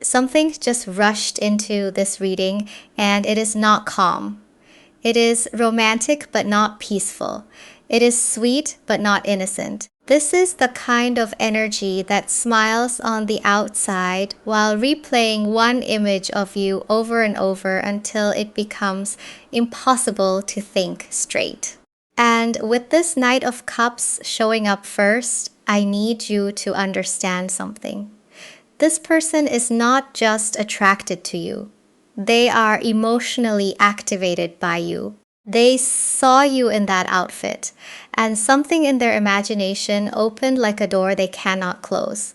Something just rushed into this reading, and it is not calm. It is romantic but not peaceful. It is sweet but not innocent. This is the kind of energy that smiles on the outside while replaying one image of you over and over until it becomes impossible to think straight. And with this Knight of Cups showing up first, I need you to understand something. This person is not just attracted to you. They are emotionally activated by you. They saw you in that outfit, and something in their imagination opened like a door they cannot close.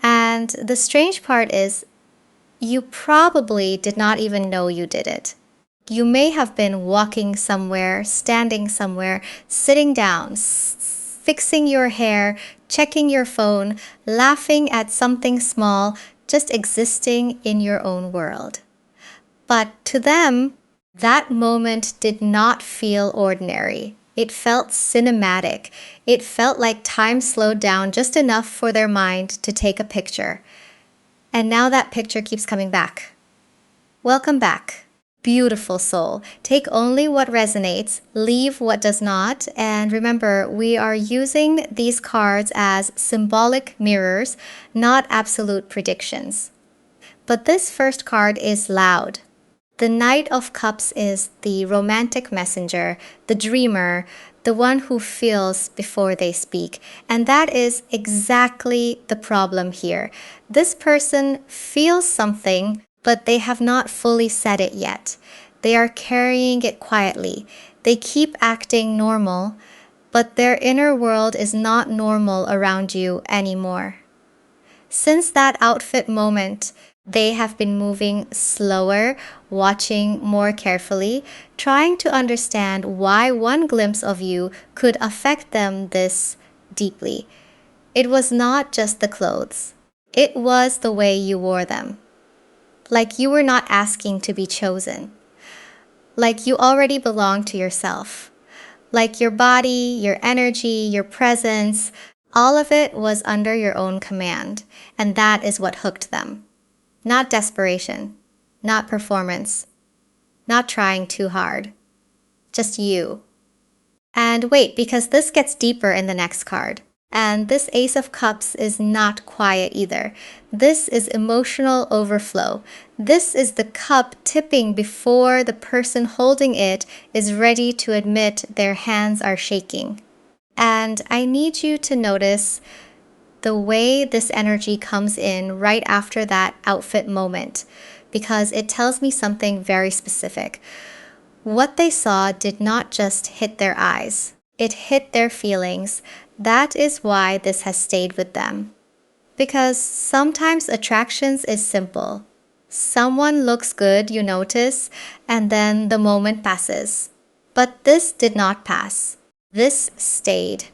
And the strange part is, you probably did not even know you did it. You may have been walking somewhere, standing somewhere, sitting down, fixing your hair, checking your phone, laughing at something small, just existing in your own world. But to them, that moment did not feel ordinary. It felt cinematic. It felt like time slowed down just enough for their mind to take a picture. And now that picture keeps coming back. Welcome back. Beautiful soul. Take only what resonates, leave what does not, and remember, we are using these cards as symbolic mirrors, not absolute predictions. But this first card is loud. The Knight of Cups is the romantic messenger, the dreamer, the one who feels before they speak. And that is exactly the problem here. This person feels something, but they have not fully said it yet. They are carrying it quietly. They keep acting normal, but their inner world is not normal around you anymore. Since that outfit moment, they have been moving slower, watching more carefully, trying to understand why one glimpse of you could affect them this deeply. It was not just the clothes. It was the way you wore them. Like you were not asking to be chosen. Like you already belonged to yourself. Like your body, your energy, your presence, all of it was under your own command. And that is what hooked them. Not desperation, not performance, not trying too hard. Just you. And wait, because this gets deeper in the next card. And this Ace of Cups is not quiet either. This is emotional overflow. This is the cup tipping before the person holding it is ready to admit their hands are shaking. And I need you to notice the way this energy comes in right after that outfit moment, because it tells me something very specific. What they saw did not just hit their eyes. It hit their feelings. That is why this has stayed with them. Because sometimes attractions is simple. Someone looks good, you notice, and then the moment passes. But this did not pass. This stayed.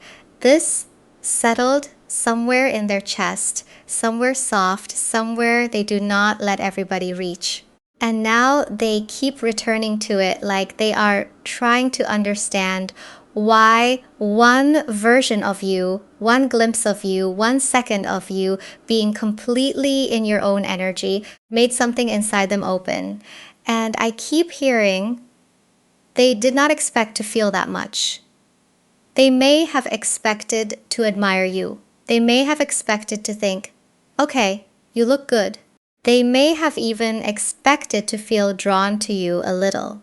This settled somewhere in their chest, somewhere soft, somewhere they do not let everybody reach. And now they keep returning to it like they are trying to understand why one version of you, one glimpse of you, 1 second of you being completely in your own energy made something inside them open. And I keep hearing they did not expect to feel that much. They may have expected to admire you. They may have expected to think, okay, you look good. They may have even expected to feel drawn to you a little.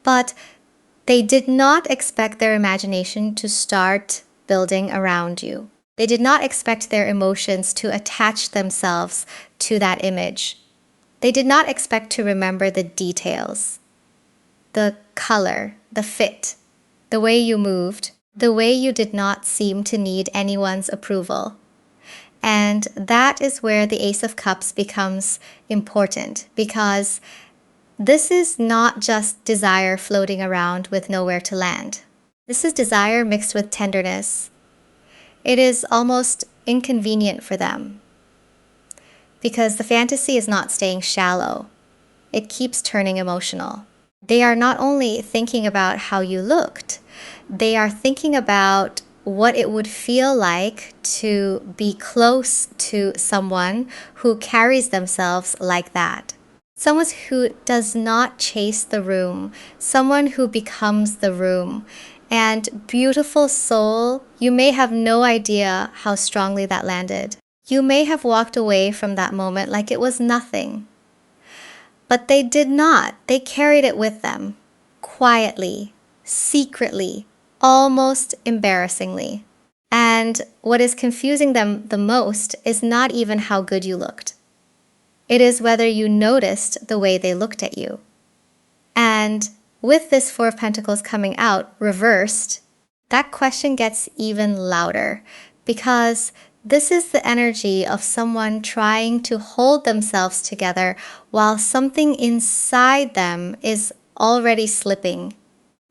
But they did not expect their imagination to start building around you. They did not expect their emotions to attach themselves to that image. They did not expect to remember the details, the color, the fit, the way you moved, the way you did not seem to need anyone's approval. And that is where the Ace of Cups becomes important, because this is not just desire floating around with nowhere to land. This is desire mixed with tenderness. It is almost inconvenient for them, because the fantasy is not staying shallow. It keeps turning emotional. They are not only thinking about how you looked, they are thinking about what it would feel like to be close to someone who carries themselves like that. Someone who does not chase the room, someone who becomes the room. And beautiful soul, you may have no idea how strongly that landed. You may have walked away from that moment like it was nothing. But they did not. They carried it with them, quietly, secretly, almost embarrassingly. And what is confusing them the most is not even how good you looked. It is whether you noticed the way they looked at you. And with this Four of Pentacles coming out reversed, that question gets even louder because this is the energy of someone trying to hold themselves together while something inside them is already slipping.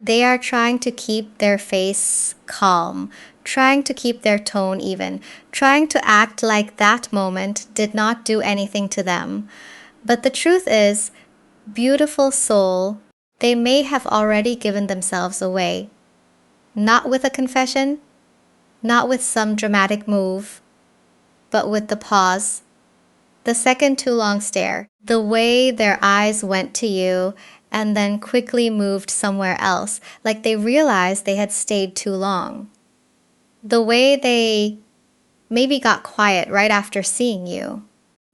They are trying to keep their face calm, trying to keep their tone even, trying to act like that moment did not do anything to them. But the truth is, beautiful soul, they may have already given themselves away. Not with a confession, not with some dramatic move, but with the pause, the second too long stare, the way their eyes went to you and then quickly moved somewhere else, like they realized they had stayed too long. The way they maybe got quiet right after seeing you.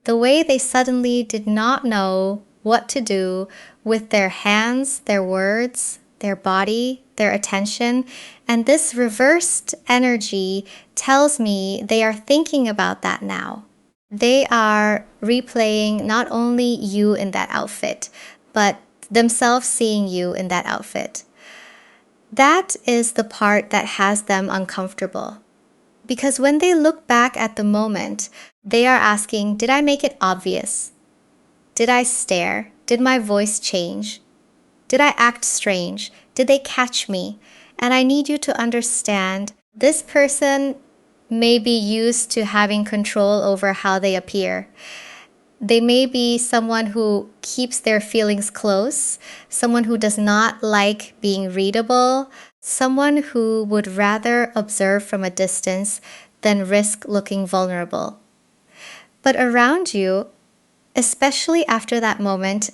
The way they suddenly did not know what to do with their hands, their words, their body, their attention. And this reversed energy tells me they are thinking about that now. They are replaying not only you in that outfit, but themselves seeing you in that outfit. That is the part that has them uncomfortable. Because when they look back at the moment, they are asking, did I make it obvious? Did I stare? Did my voice change? Did I act strange? Did they catch me? And I need you to understand, this person may be used to having control over how they appear. They may be someone who keeps their feelings close, someone who does not like being readable, someone who would rather observe from a distance than risk looking vulnerable. But around you, especially after that moment,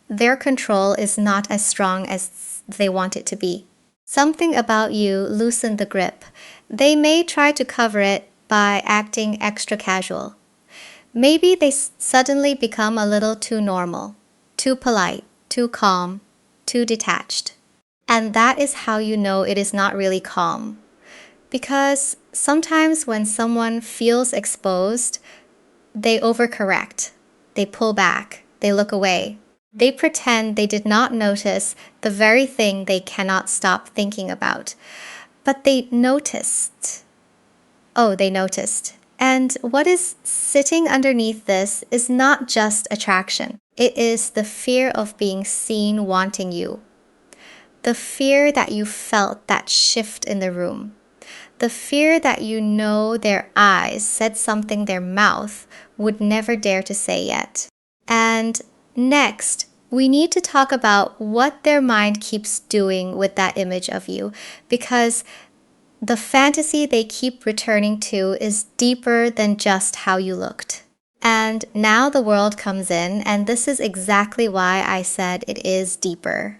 their control is not as strong as they want it to be. Something about you loosened the grip. They may try to cover it by acting extra casual. Maybe they suddenly become a little too normal, too polite, too calm, too detached. And that is how you know it is not really calm. Because sometimes when someone feels exposed, they overcorrect, they pull back, they look away. They pretend they did not notice the very thing they cannot stop thinking about. But they noticed. Oh, they noticed. And what is sitting underneath this is not just attraction. It is the fear of being seen wanting you. The fear that you felt that shift in the room. The fear that you know their eyes said something their mouth would never dare to say yet. And next, we need to talk about what their mind keeps doing with that image of you, because the fantasy they keep returning to is deeper than just how you looked. And now the world comes in, and this is exactly why I said it is deeper.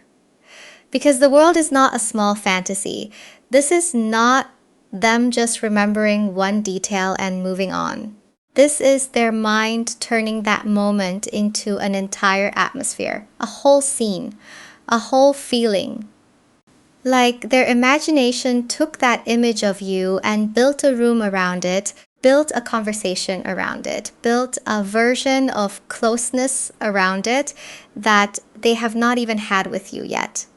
Because the world is not a small fantasy. This is not them just remembering one detail and moving on. This is their mind turning that moment into an entire atmosphere, a whole scene, a whole feeling. Like their imagination took that image of you and built a room around it, built a conversation around it, built a version of closeness around it that they have not even had with you yet.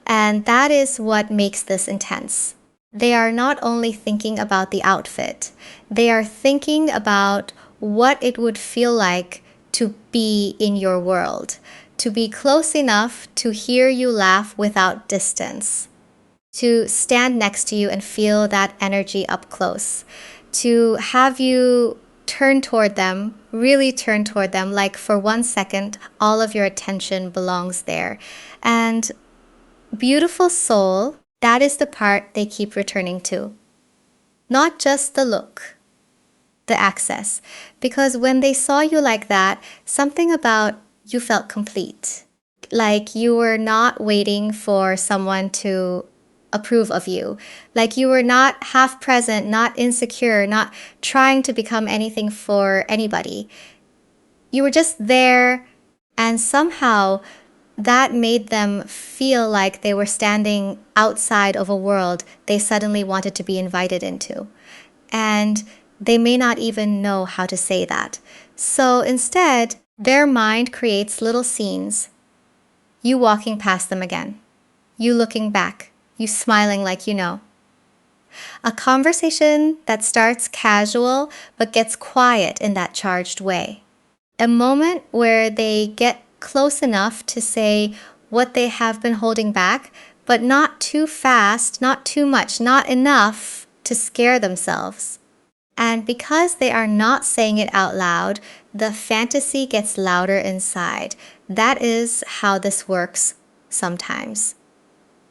And that is what makes this intense. They are not only thinking about the outfit, they are thinking about what it would feel like to be in your world, to be close enough to hear you laugh without distance, to stand next to you and feel that energy up close, to have you turn toward them, really turn toward them, like for 1 second, all of your attention belongs there. And beautiful soul, that is the part they keep returning to. not just the look, the access. Because when they saw you like that, something about you felt complete. Like you were not waiting for someone to approve of you. Like you were not half present, not insecure, not trying to become anything for anybody. You were just there, and somehow that made them feel like they were standing outside of a world they suddenly wanted to be invited into. And they may not even know how to say that. So instead, their mind creates little scenes. You walking past them again. You looking back. You smiling like you know. A conversation that starts casual but gets quiet in that charged way. A moment where they get close enough to say what they have been holding back, but not too fast, not too much, not enough to scare themselves. And because they are not saying it out loud, the fantasy gets louder inside. That is how this works sometimes.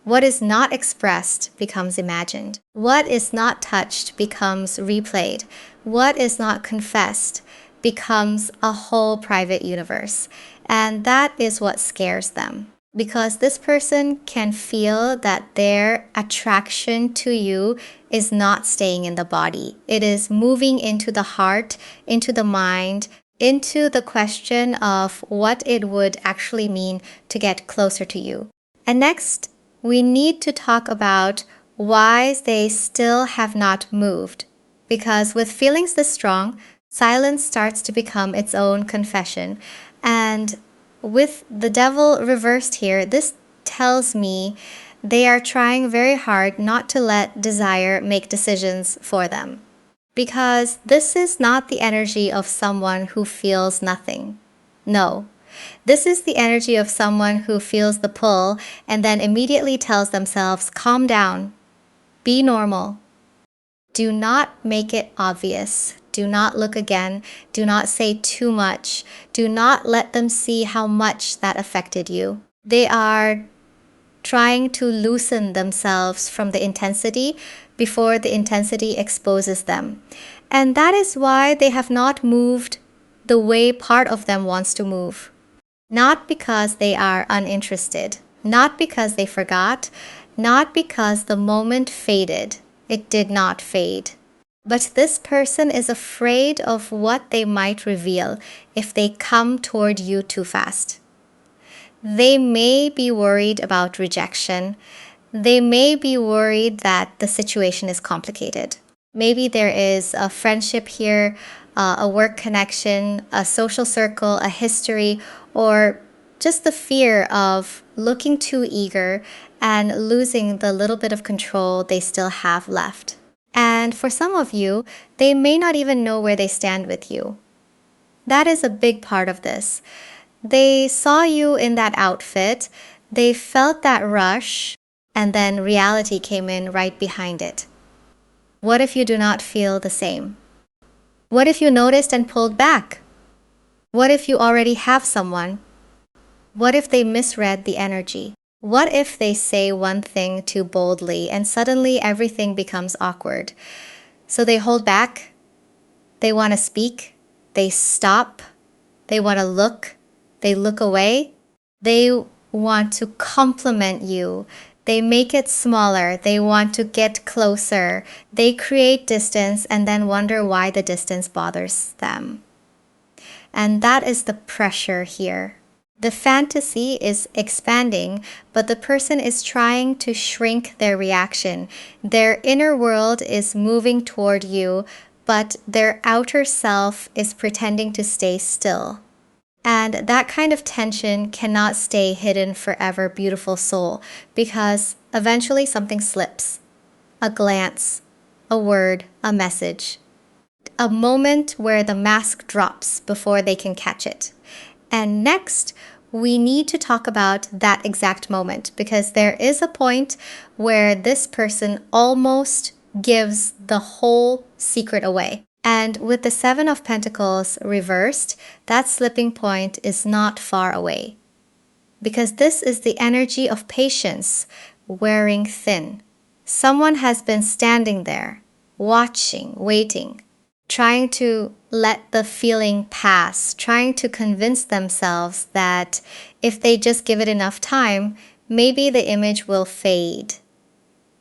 What is not expressed becomes imagined. What is not touched becomes replayed. What is not confessed becomes a whole private universe. And that is what scares them. Because this person can feel that their attraction to you is not staying in the body. It is moving into the heart, into the mind, into the question of what it would actually mean to get closer to you. And next, we need to talk about why they still have not moved. Because with feelings this strong, silence starts to become its own confession. And with the devil reversed here, this tells me they are trying very hard not to let desire make decisions for them. Because this is not the energy of someone who feels nothing. No. This is the energy of someone who feels the pull and then immediately tells themselves, calm down, be normal. Do not make it obvious. Do not look again. Do not say too much. Do not let them see how much that affected you. They are trying to loosen themselves from the intensity before the intensity exposes them. And that is why they have not moved the way part of them wants to move. Not because they are uninterested, not because they forgot, not because the moment faded. It did not fade. But this person is afraid of what they might reveal if they come toward you too fast. They may be worried about rejection. They may be worried that the situation is complicated. Maybe there is a friendship here, a work connection, a social circle, a history, or just the fear of looking too eager and losing the little bit of control they still have left. And for some of you, they may not even know where they stand with you. That is a big part of this. They saw you in that outfit, they felt that rush, and then reality came in right behind it. What if you do not feel the same? What if you noticed and pulled back? What if you already have someone? What if they misread the energy? What if they say one thing too boldly and suddenly everything becomes awkward? So they hold back, they want to speak, they stop, they want to look, they look away, they want to compliment you, they make it smaller, they want to get closer, they create distance and then wonder why the distance bothers them. And that is the pressure here. The fantasy is expanding, but the person is trying to shrink their reaction. Their inner world is moving toward you, but their outer self is pretending to stay still. And that kind of tension cannot stay hidden forever, beautiful soul, because eventually something slips. A glance, a word, a message. A moment where the mask drops before they can catch it. And next, we need to talk about that exact moment because there is a point where this person almost gives the whole secret away. And with the Seven of Pentacles reversed, that slipping point is not far away. Because this is the energy of patience wearing thin. Someone has been standing there, watching, waiting, trying to let the feeling pass, trying to convince themselves that if they just give it enough time, maybe the image will fade.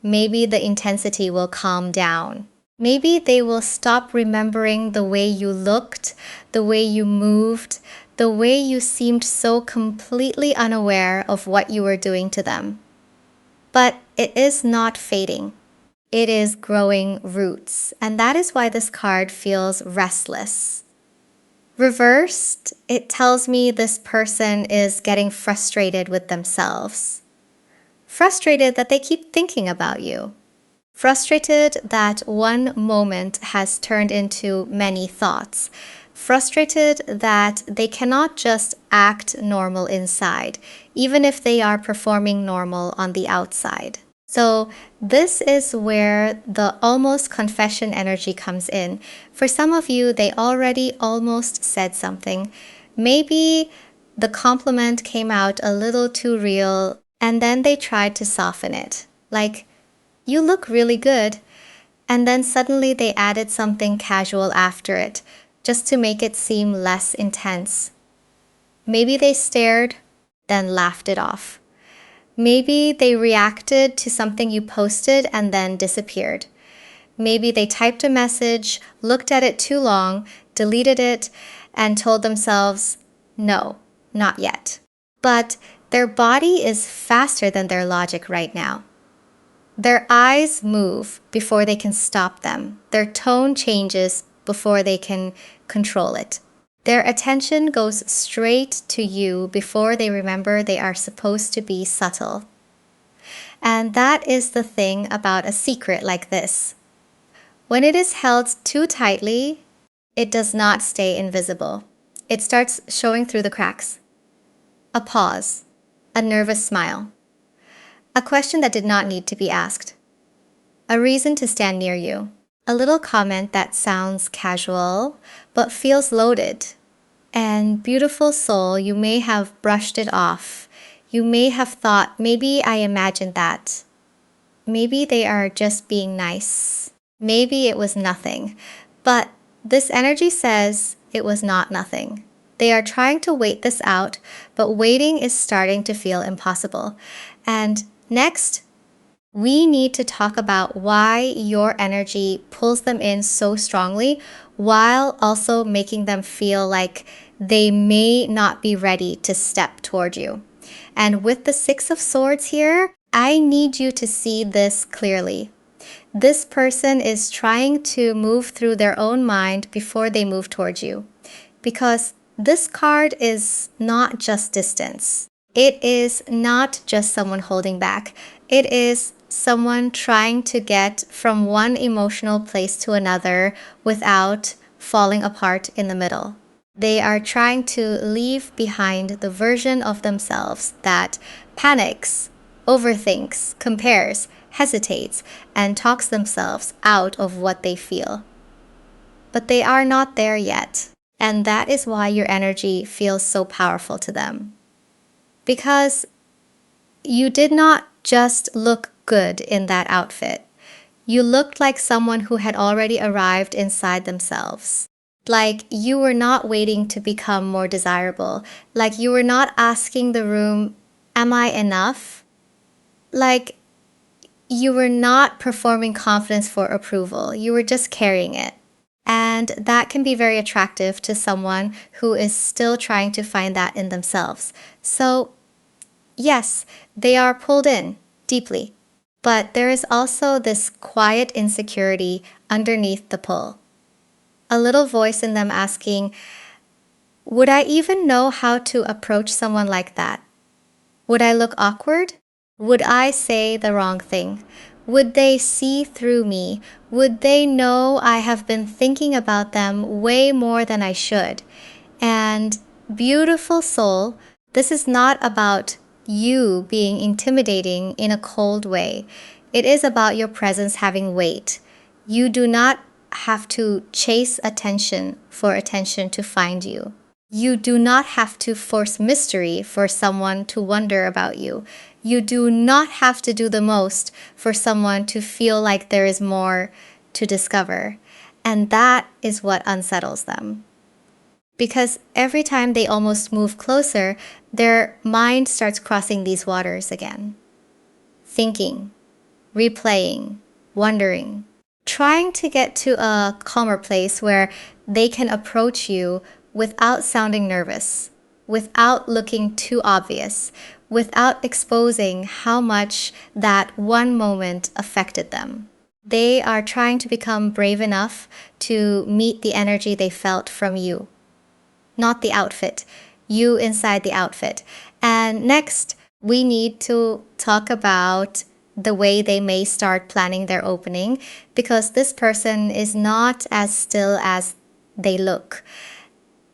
Maybe the intensity will calm down. Maybe they will stop remembering the way you looked, the way you moved, the way you seemed so completely unaware of what you were doing to them. But it is not fading. It is growing roots, and that is why this card feels restless. Reversed, it tells me this person is getting frustrated with themselves. Frustrated that they keep thinking about you. Frustrated that one moment has turned into many thoughts. Frustrated that they cannot just act normal inside, even if they are performing normal on the outside. So this is where the almost confession energy comes in. For some of you, they already almost said something. Maybe the compliment came out a little too real, and then they tried to soften it. Like, you look really good. And then suddenly they added something casual after it, just to make it seem less intense. Maybe they stared, then laughed it off. Maybe they reacted to something you posted and then disappeared. Maybe they typed a message, looked at it too long, deleted it, and told themselves, no, not yet. But their body is faster than their logic right now. Their eyes move before they can stop them. Their tone changes before they can control it. Their attention goes straight to you before they remember they are supposed to be subtle. And that is the thing about a secret like this. When it is held too tightly, it does not stay invisible. It starts showing through the cracks. A pause, a nervous smile, a question that did not need to be asked, a reason to stand near you, a little comment that sounds casual but feels loaded. And beautiful soul, you may have brushed it off. You may have thought, maybe I imagined that. Maybe they are just being nice. Maybe it was nothing. But this energy says it was not nothing. They are trying to wait this out, but waiting is starting to feel impossible. And next, we need to talk about why your energy pulls them in so strongly while also making them feel like they may not be ready to step toward you. And with the Six of Swords here, I need you to see this clearly. This person is trying to move through their own mind before they move towards you. Because this card is not just distance. It is not just someone holding back. It is someone trying to get from one emotional place to another without falling apart in the middle. They are trying to leave behind the version of themselves that panics, overthinks, compares, hesitates, and talks themselves out of what they feel. But they are not there yet, and that is why your energy feels so powerful to them. Because you did not just look good in that outfit. You looked like someone who had already arrived inside themselves. Like you were not waiting to become more desirable. Like you were not asking the room, am I enough? Like you were not performing confidence for approval. You were just carrying it. And that can be very attractive to someone who is still trying to find that in themselves. So, yes, they are pulled in deeply. But there is also this quiet insecurity underneath the pull. A little voice in them asking, would I even know how to approach someone like that? Would I look awkward? Would I say the wrong thing? Would they see through me? Would they know I have been thinking about them way more than I should? And beautiful soul, this is not about you being intimidating in a cold way. It is about your presence having weight. You do not have to chase attention for attention to find you. You do not have to force mystery for someone to wonder about you. You do not have to do the most for someone to feel like there is more to discover. And that is what unsettles them. Because every time they almost move closer, their mind starts crossing these waters again. Thinking, replaying, wondering, trying to get to a calmer place where they can approach you without sounding nervous, without looking too obvious, without exposing how much that one moment affected them. They are trying to become brave enough to meet the energy they felt from you, not the outfit, you inside the outfit. And next, we need to talk about the way they may start planning their opening, because this person is not as still as they look.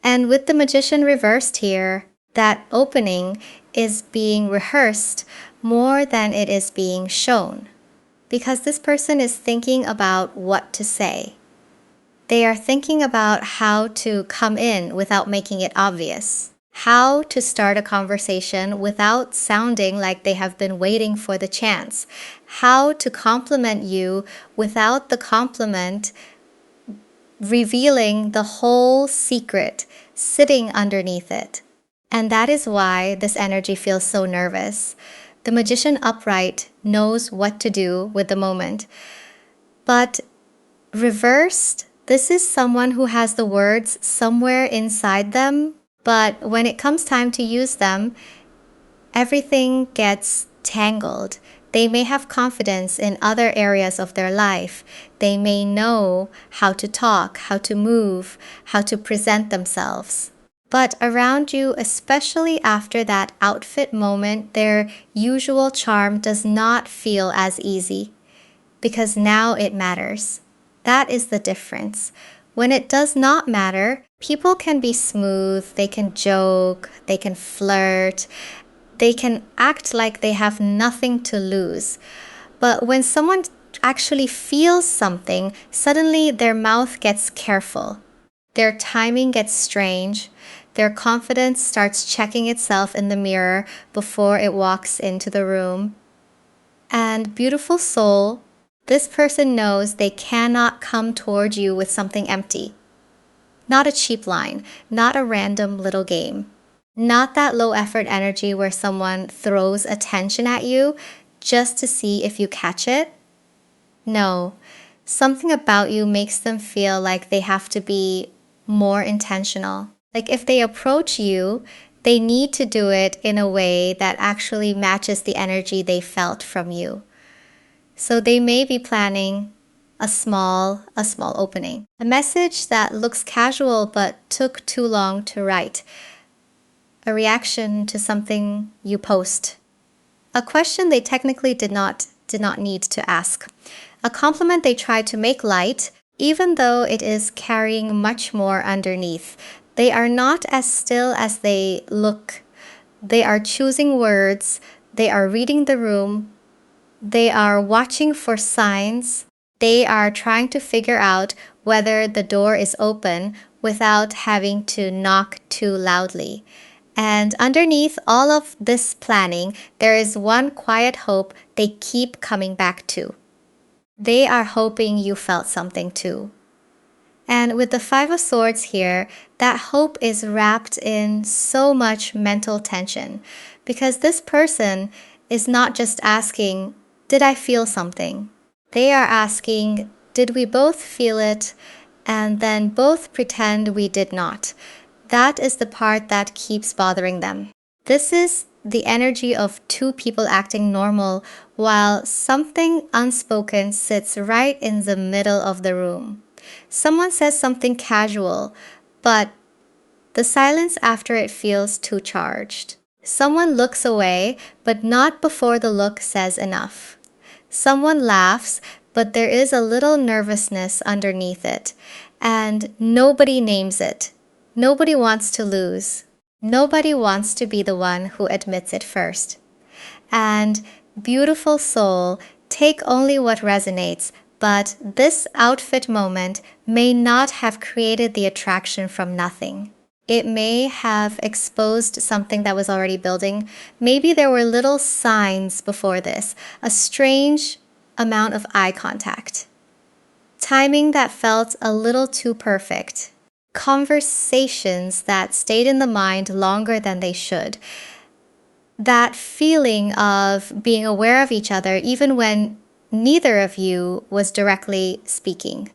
And with the magician reversed here, that opening is being rehearsed more than it is being shown, because this person is thinking about what to say. They are thinking about how to come in without making it obvious, how to start a conversation without sounding like they have been waiting for the chance, how to compliment you without the compliment revealing the whole secret sitting underneath it. And that is why this energy feels so nervous. The magician upright knows what to do with the moment. But reversed, this is someone who has the words somewhere inside them, but when it comes time to use them, everything gets tangled. They may have confidence in other areas of their life. They may know how to talk, how to move, how to present themselves. But around you, especially after that outfit moment, their usual charm does not feel as easy, because now it matters. That is the difference. When it does not matter, people can be smooth, they can joke, they can flirt, they can act like they have nothing to lose. But when someone actually feels something, suddenly their mouth gets careful. Their timing gets strange. Their confidence starts checking itself in the mirror before it walks into the room. And beautiful soul, this person knows they cannot come toward you with something empty. Not a cheap line, not a random little game. Not that low effort energy where someone throws attention at you just to see if you catch it. No, something about you makes them feel like they have to be more intentional. Like if they approach you, they need to do it in a way that actually matches the energy they felt from you. So they may be planning a small opening. A message that looks casual but took too long to write. A reaction to something you post. A question they technically did not need to ask. A compliment they tried to make light, even though it is carrying much more underneath. They are not as still as they look. They are choosing words. They are reading the room. They are watching for signs. They are trying to figure out whether the door is open without having to knock too loudly. And underneath all of this planning, there is one quiet hope they keep coming back to. They are hoping you felt something too. And with the Five of Swords here, that hope is wrapped in so much mental tension, because this person is not just asking, did I feel something? They are asking, did we both feel it? And then both pretend we did not. That is the part that keeps bothering them. This is the energy of two people acting normal while something unspoken sits right in the middle of the room. Someone says something casual, but the silence after it feels too charged. Someone looks away, but not before the look says enough. Someone laughs, but there is a little nervousness underneath it, and nobody names it. Nobody wants to lose. Nobody wants to be the one who admits it first. And beautiful soul, take only what resonates, but this outfit moment may not have created the attraction from nothing. It may have exposed something that was already building. Maybe there were little signs before this, a strange amount of eye contact. timing that felt a little too perfect, conversations that stayed in the mind longer than they should, that feeling of being aware of each other even when neither of you was directly speaking.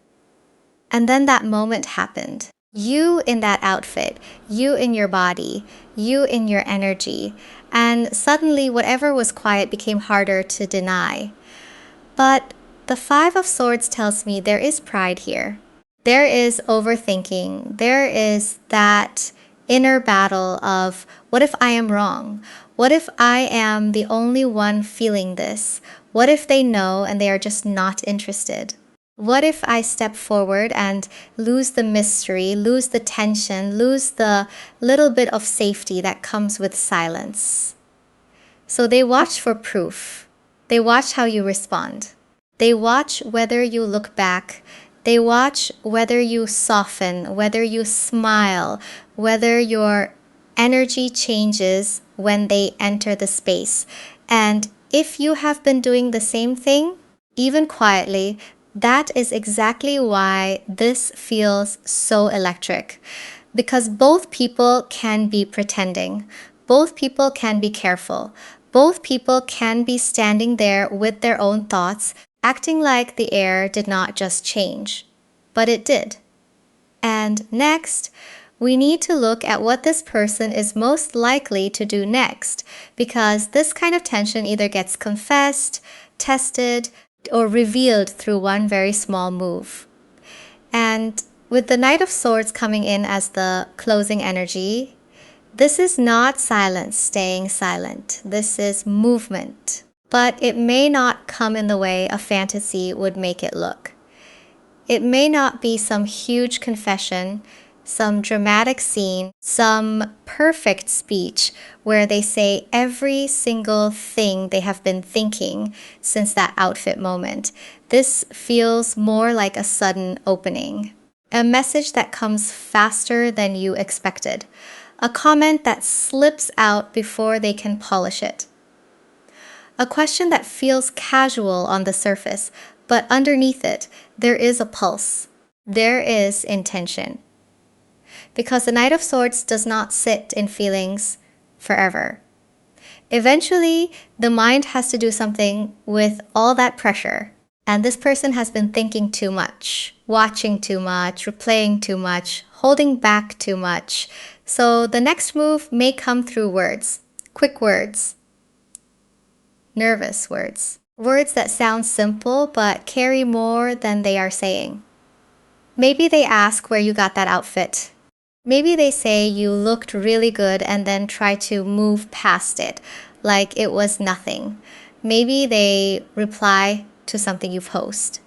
And then that moment happened. You in that outfit, you in your body, you in your energy, and suddenly whatever was quiet became harder to deny. But the Five of Swords tells me there is pride here. There is overthinking. There is that inner battle of what if I am wrong? What if I am the only one feeling this? What if they know and they are just not interested? What if I step forward and lose the mystery, lose the tension, lose the little bit of safety that comes with silence? So they watch for proof. They watch how you respond. They watch whether you look back. They watch whether you soften, whether you smile, whether your energy changes when they enter the space. And if you have been doing the same thing, even quietly, that is exactly why this feels so electric. Because both people can be pretending. Both people can be careful. Both people can be standing there with their own thoughts, acting like the air did not just change. But it did. And next, we need to look at what this person is most likely to do next, because this kind of tension either gets confessed, tested, or revealed through one very small move. And with the Knight of Swords coming in as the closing energy, this is not silence staying silent. This is movement. But it may not come in the way a fantasy would make it look. It may not be some huge confession, some dramatic scene, some perfect speech where they say every single thing they have been thinking since that outfit moment. This feels more like a sudden opening, a message that comes faster than you expected, a comment that slips out before they can polish it, a question that feels casual on the surface, but underneath it, there is a pulse. There is intention. Because the Knight of Swords does not sit in feelings forever. Eventually, the mind has to do something with all that pressure. And this person has been thinking too much, watching too much, replaying too much, holding back too much. So the next move may come through words, quick words, nervous words. Words that sound simple but carry more than they are saying. Maybe they ask where you got that outfit. Maybe they say you looked really good and then try to move past it, like it was nothing. Maybe they reply to something you post.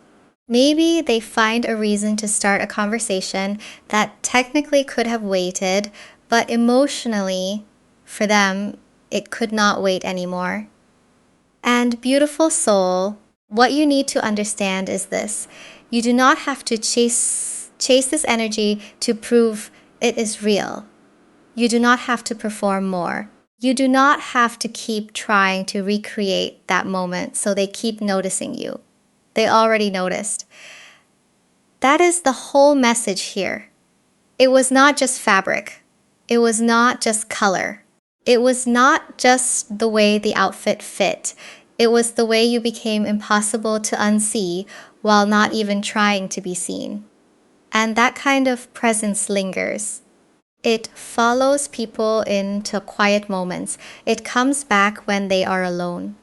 Maybe they find a reason to start a conversation that technically could have waited, but emotionally, for them, it could not wait anymore. And beautiful soul, what you need to understand is this. You do not have to chase this energy to prove it is real. You do not have to perform more. You do not have to keep trying to recreate that moment so they keep noticing you. They already noticed. That is the whole message here. It was not just fabric. It was not just color. It was not just the way the outfit fit. It was the way you became impossible to unsee while not even trying to be seen. And that kind of presence lingers. It follows people into quiet moments. It comes back when they are alone.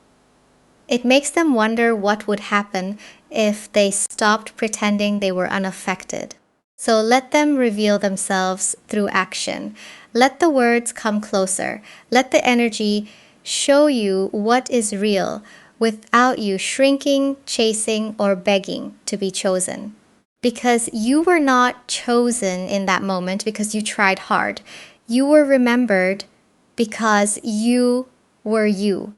It makes them wonder what would happen if they stopped pretending they were unaffected. So let them reveal themselves through action. Let the words come closer. Let the energy show you what is real without you shrinking, chasing, or begging to be chosen. Because you were not chosen in that moment because you tried hard. You were remembered because you were you.